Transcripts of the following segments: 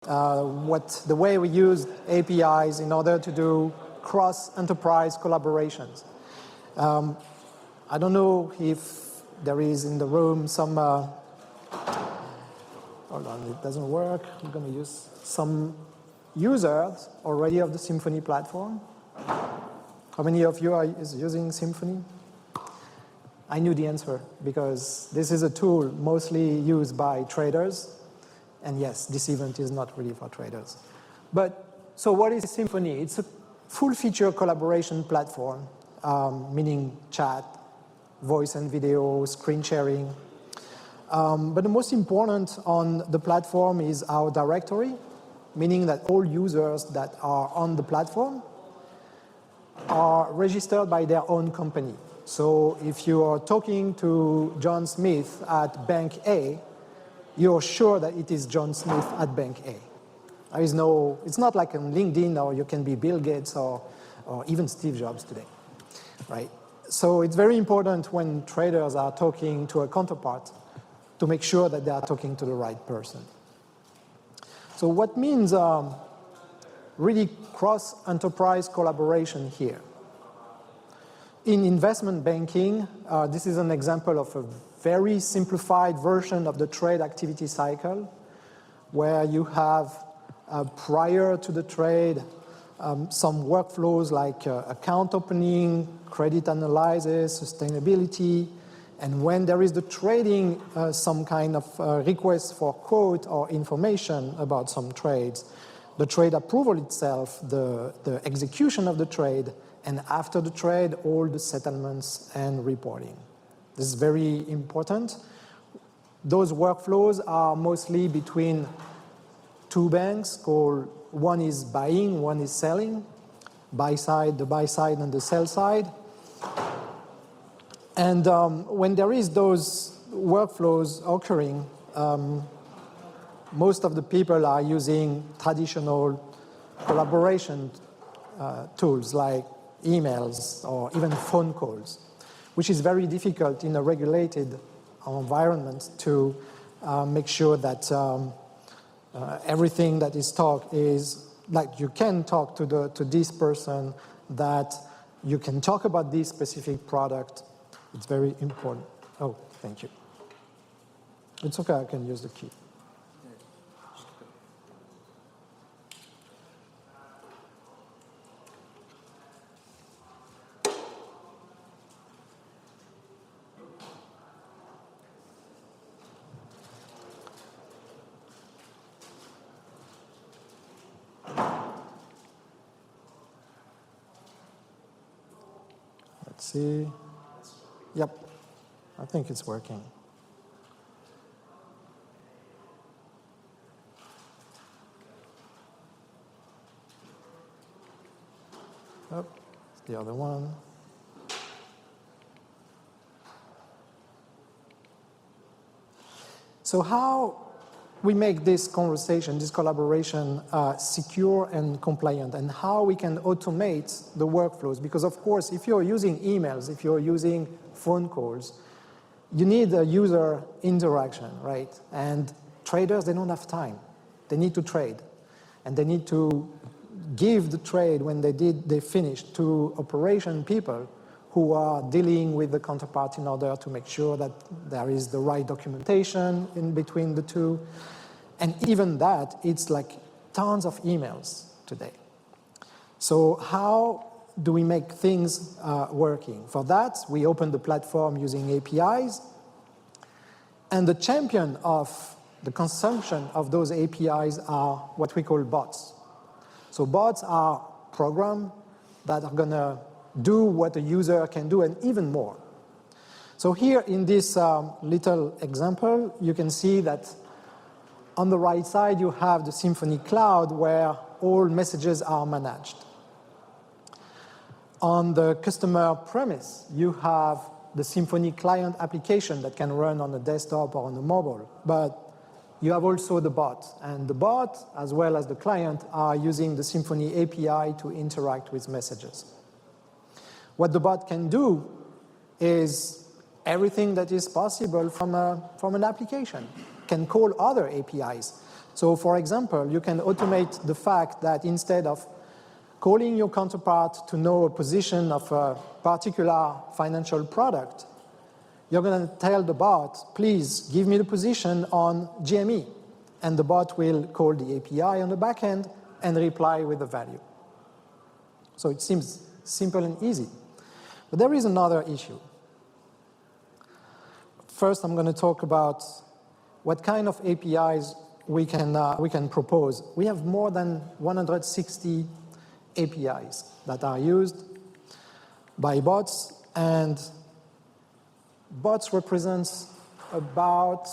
the way we use APIs in order to do cross-enterprise collaborations. I don't know if there is in the room some, hold on, it doesn't work. I'm going to use some users already of the Symphony platform. How many of you are using Symphony? I knew the answer because this is a tool mostly used by traders. And yes, this event is not really for traders. But so what is Symphony? It's a full-feature collaboration platform, meaning chat, voice and video, screen sharing. But the most important on the platform is our directory, meaning that all users that are on the platform are registered by their own company. So if you are talking to John Smith at Bank A, you're sure that it is John Smith at Bank A. There is no, it's not like on LinkedIn, or you can be Bill Gates or even Steve Jobs today, right? So it's very important when traders are talking to a counterpart to make sure that they are talking to the right person. So what means really cross-enterprise collaboration here? In investment banking, this is an example of a very simplified version of the trade activity cycle, where you have, prior to the trade, some workflows like account opening, credit analysis, sustainability, and when there is the trading, some kind of request for quote or information about some trades, the trade approval itself, the execution of the trade, and after the trade, all the settlements and reporting. This is very important. Those workflows are mostly between two banks called, one is buying, one is selling, buy side, the buy side and the sell side. And when there is those workflows occurring, most of the people are using traditional collaboration tools like emails or even phone calls, which is very difficult in a regulated environment to make sure that everything that is talked is, like you can talk to this person, that you can talk about this specific product. It's very important. Oh, thank you. It's okay, I can use the key. See, yep, I think it's working. Oh, it's the other one. So how we make this conversation, this collaboration secure and compliant, and how we can automate the workflows. Because of course, if you're using emails, if you're using phone calls, you need a user interaction, right? And traders, they don't have time. They need to trade. And they need to give the trade when they finish to operation people who are dealing with the counterpart in order to make sure that there is the right documentation in between the two. And even that, it's like tons of emails today. So how do we make things working? For that, we open the platform using APIs. And the champion of the consumption of those APIs are what we call bots. So bots are programs that are going to do what a user can do and even more. So here in this little example, you can see that on the right side, you have the Symphony Cloud where all messages are managed. On the customer premise, you have the Symphony client application that can run on a desktop or on a mobile. But you have also the bot. And the bot, as well as the client, are using the Symphony API to interact with messages. What the bot can do is everything that is possible from an application. can call other APIs. So for example, you can automate the fact that instead of calling your counterpart to know a position of a particular financial product, you're going to tell the bot, please give me the position on GME. And the bot will call the API on the back end and reply with the value. So it seems simple and easy. But there is another issue. First, I'm going to talk about what kind of APIs we can propose. We have more than 160 APIs that are used by bots, and bots represents about,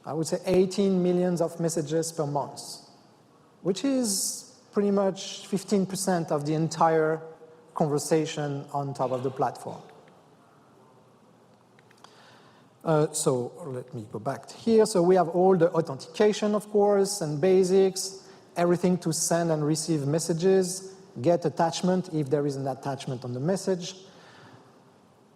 I would say, 18 million of messages per month, which is pretty much 15% of the entire conversation on top of the platform. So let me go back here. So we have all the authentication, of course, and basics, everything to send and receive messages, get attachment if there is an attachment on the message,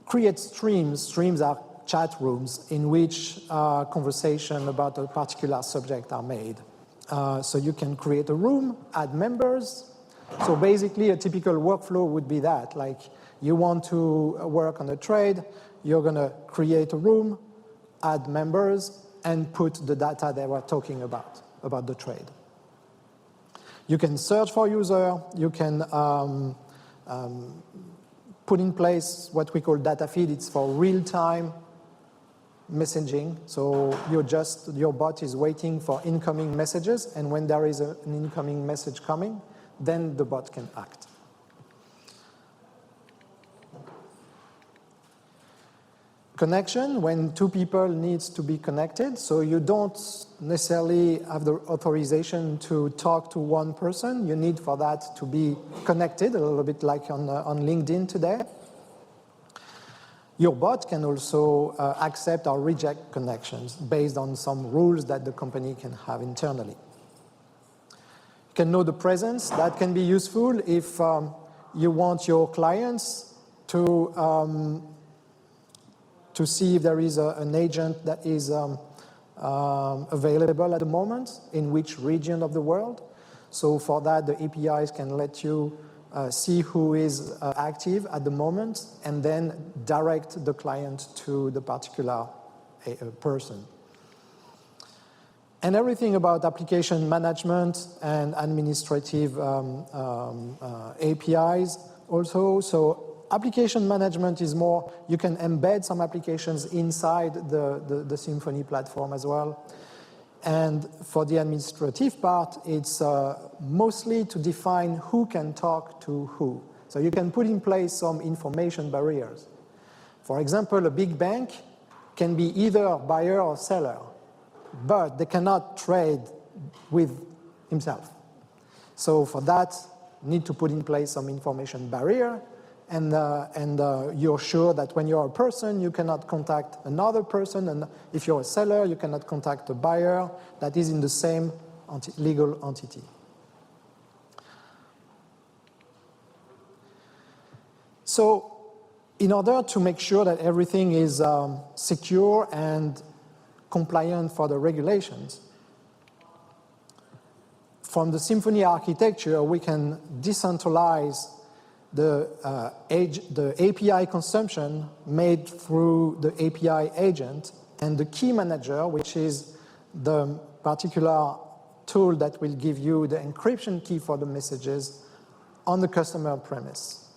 create streams. Streams are chat rooms in which conversation about a particular subject are made. So you can create a room, add members. So basically a typical workflow would be that, like you want to work on a trade, you're going to create a room, add members, and put the data they were talking about the trade. You can search for user, you can put in place what we call data feed. It's for real-time messaging. So your bot is waiting for incoming messages, and when there is an incoming message coming, then the bot can act. Connection, when two people need to be connected, so you don't necessarily have the authorization to talk to one person. You need for that to be connected, a little bit like on LinkedIn today. Your bot can also accept or reject connections based on some rules that the company can have internally. You can know the presence. That can be useful if you want your clients to see if there is an agent that is available at the moment, in which region of the world. So for that, the APIs can let you see who is active at the moment, and then direct the client to the particular person. And everything about application management and administrative APIs also. So application management is more, you can embed some applications inside the Symphony platform as well. And for the administrative part, it's mostly to define who can talk to who. So you can put in place some information barriers. For example, a big bank can be either buyer or seller, but they cannot trade with himself. So for that, you need to put in place some information barrier. And you're sure that when you're a person, you cannot contact another person, and if you're a seller, you cannot contact a buyer that is in the same legal entity. So in order to make sure that everything is secure and compliant for the regulations, from the Symphony architecture, we can decentralize the API consumption made through the API agent and the key manager, which is the particular tool that will give you the encryption key for the messages on the customer premise.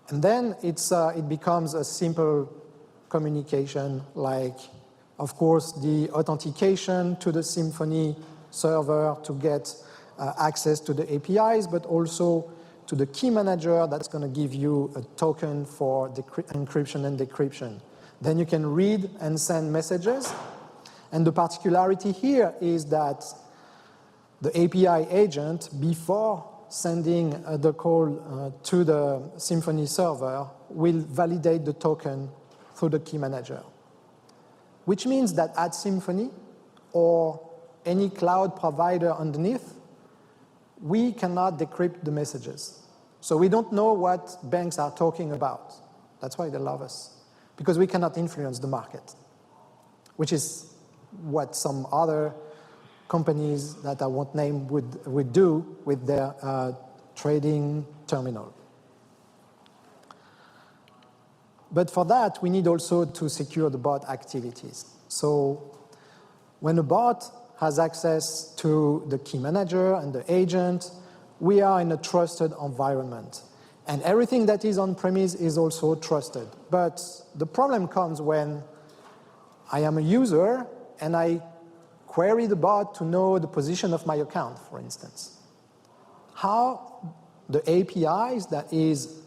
And then it becomes a simple communication, like, of course, the authentication to the Symphony server to get access to the APIs, but also to the key manager that's going to give you a token for encryption and decryption. Then you can read and send messages. And the particularity here is that the API agent, before sending the call to the Symphony server, will validate the token through the key manager. Which means that at Symphony or any cloud provider underneath, we cannot decrypt the messages. So we don't know what banks are talking about. That's why they love us, because we cannot influence the market. which is what some other companies that I won't name would do with their trading terminal. But for that, we need also to secure the bot activities. So when a bot has access to the key manager and the agent, we are in a trusted environment. And everything that is on-premise is also trusted. But the problem comes when I am a user and I query the bot to know the position of my account, for instance. How the APIs that is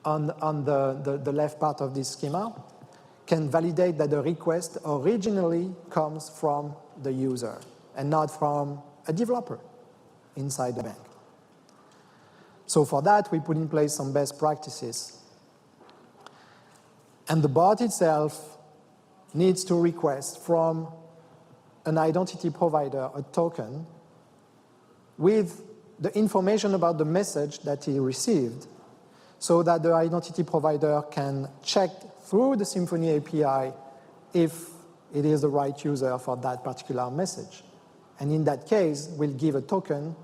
on the left part of this schema can validate that the request originally comes from the user and not from a developer inside the bank. So for that, we put in place some best practices. And the bot itself needs to request from an identity provider a token with the information about the message that he received, so that the identity provider can check through the Symphony API if it is the right user for that particular message. And in that case, we'll give a token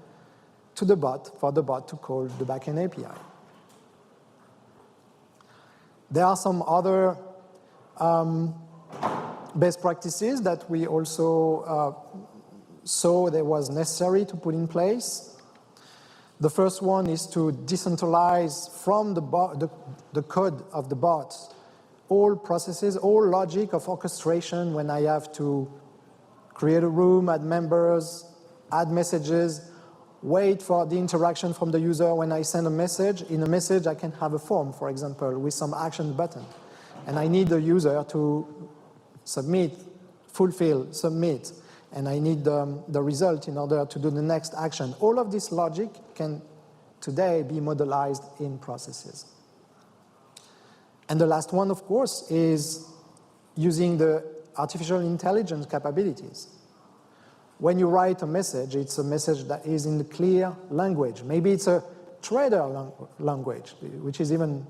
to the bot for the bot to call the backend API. There are some other best practices that we also saw that was necessary to put in place. The first one is to decentralize from the code of the bot all processes, all logic of orchestration when I have to create a room, add members, add messages, wait for the interaction from the user when I send a message. In a message, I can have a form, for example, with some action button. And I need the user to submit, fulfill, submit. And I need the result in order to do the next action. All of this logic can today be modelized in processes. And the last one, of course, is using the artificial intelligence capabilities. When you write a message, it's a message that is in the clear language. Maybe it's a trader language, which is even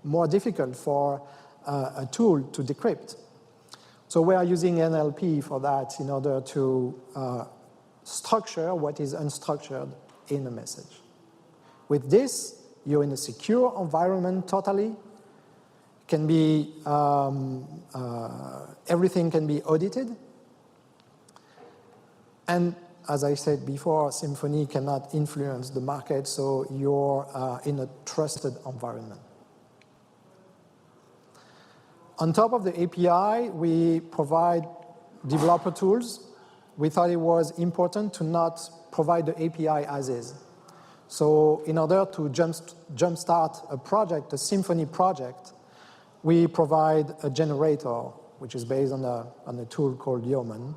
more difficult for a tool to decrypt. So we are using NLP for that in order to structure what is unstructured in a message. With this, you're in a secure environment totally. Can be, everything can be audited. And as I said before, Symphony cannot influence the market, so you're in a trusted environment. On top of the API, we provide developer tools. We thought it was important to not provide the API as is. So in order to jumpstart a project, a Symphony project, we provide a generator, which is based on a tool called Yeoman.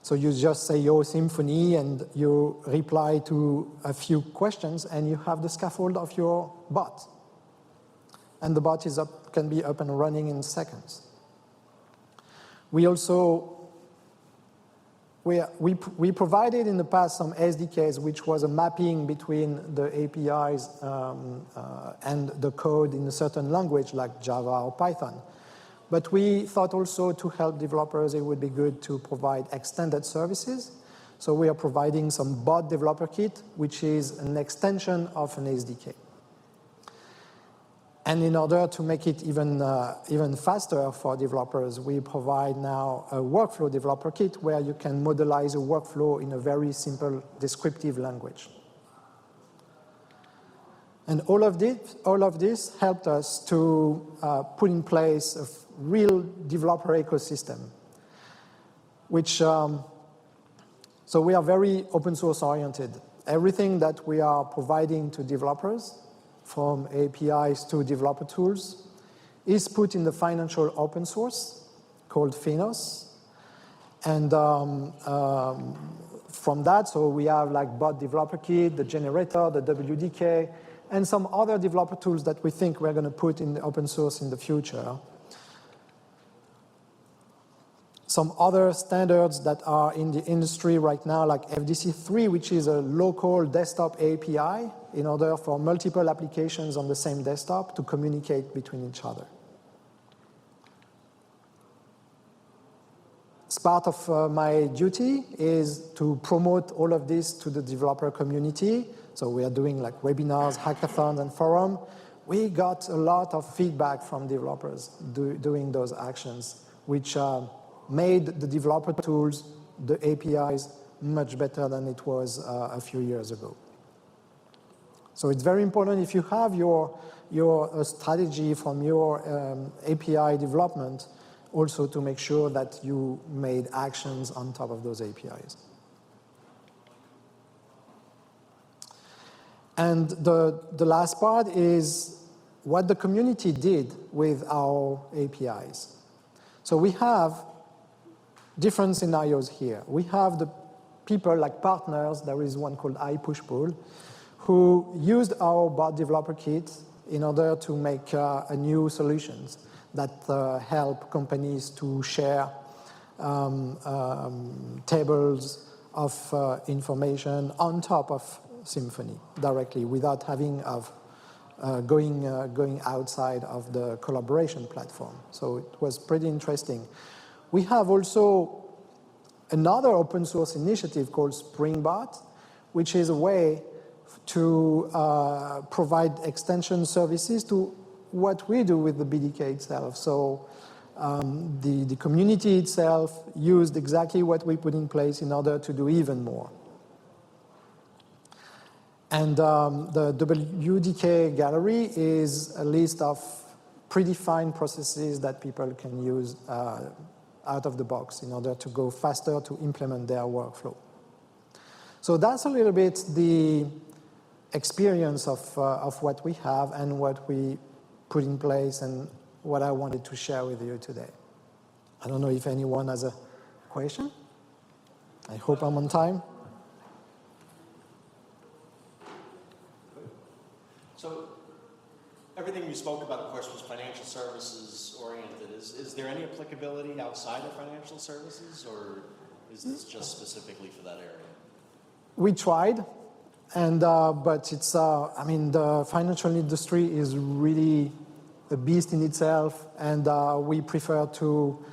So you just say, yo, Symphony, and you reply to a few questions, and you have the scaffold of your bot. And the bot is can be up and running in seconds. We also, we provided in the past some SDKs, which was a mapping between the APIs and the code in a certain language like Java or Python. But we thought also to help developers, it would be good to provide extended services. So we are providing some bot developer kit, which is an extension of an SDK. And in order to make it even faster for developers, we provide now a workflow developer kit where you can modelize a workflow in a very simple descriptive language. And all of this helped us to put in place a real developer ecosystem, which, so we are very open source oriented. Everything that we are providing to developers, from APIs to developer tools, is put in the financial open source called Finos. And from that, so we have like bot developer kit, the generator, the WDK, and some other developer tools that we think we're going to put in the open source in the future. Some other standards that are in the industry right now, like FDC3, which is a local desktop API in order for multiple applications on the same desktop to communicate between each other. as part of my duty is to promote all of this to the developer community. So we are doing like webinars, hackathons, and forum. We got a lot of feedback from developers doing those actions, which made the developer tools, the APIs, much better than it was a few years ago. So it's very important if you have your strategy from your API development, also to make sure that you made actions on top of those APIs. And the last part is what the community did with our APIs. So we have different scenarios here. We have the people like partners, there is one called iPushPull, who used our bot developer kit in order to make new solutions that help companies to share tables of information on top of Symphony directly without having of going outside of the collaboration platform. So it was pretty interesting. We have also another open source initiative called Springbot, which is a way to provide extension services to what we do with the BDK itself. So the community itself used exactly what we put in place in order to do even more. And the WDK gallery is a list of predefined processes that people can use out of the box in order to go faster to implement their workflow. So that's a little bit the experience of what we have and what we put in place and what I wanted to share with you today. I don't know if anyone has a question. I hope I'm on time. So everything you spoke about, of course, was financial services oriented. Is there any applicability outside of financial services, or is this just specifically for that area? We tried, and but it's, I mean, the financial industry is really a beast in itself, and we prefer to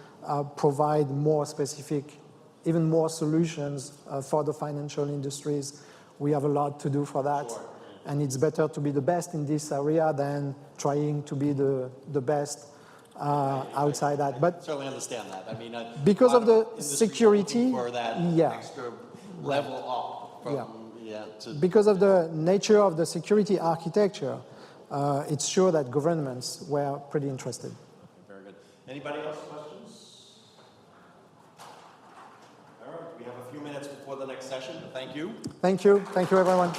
provide more specific, even more solutions for the financial industries. We have a lot to do for that. Sure. And it's better to be the best in this area than trying to be the best outside that. But I certainly understand that. I mean, because of the security, for that extra level up from, because of the nature of the security architecture, it's sure that governments were pretty interested. Very good. Anybody else questions? All right, we have a few minutes before the next session. Thank you. Thank you. Thank you, everyone.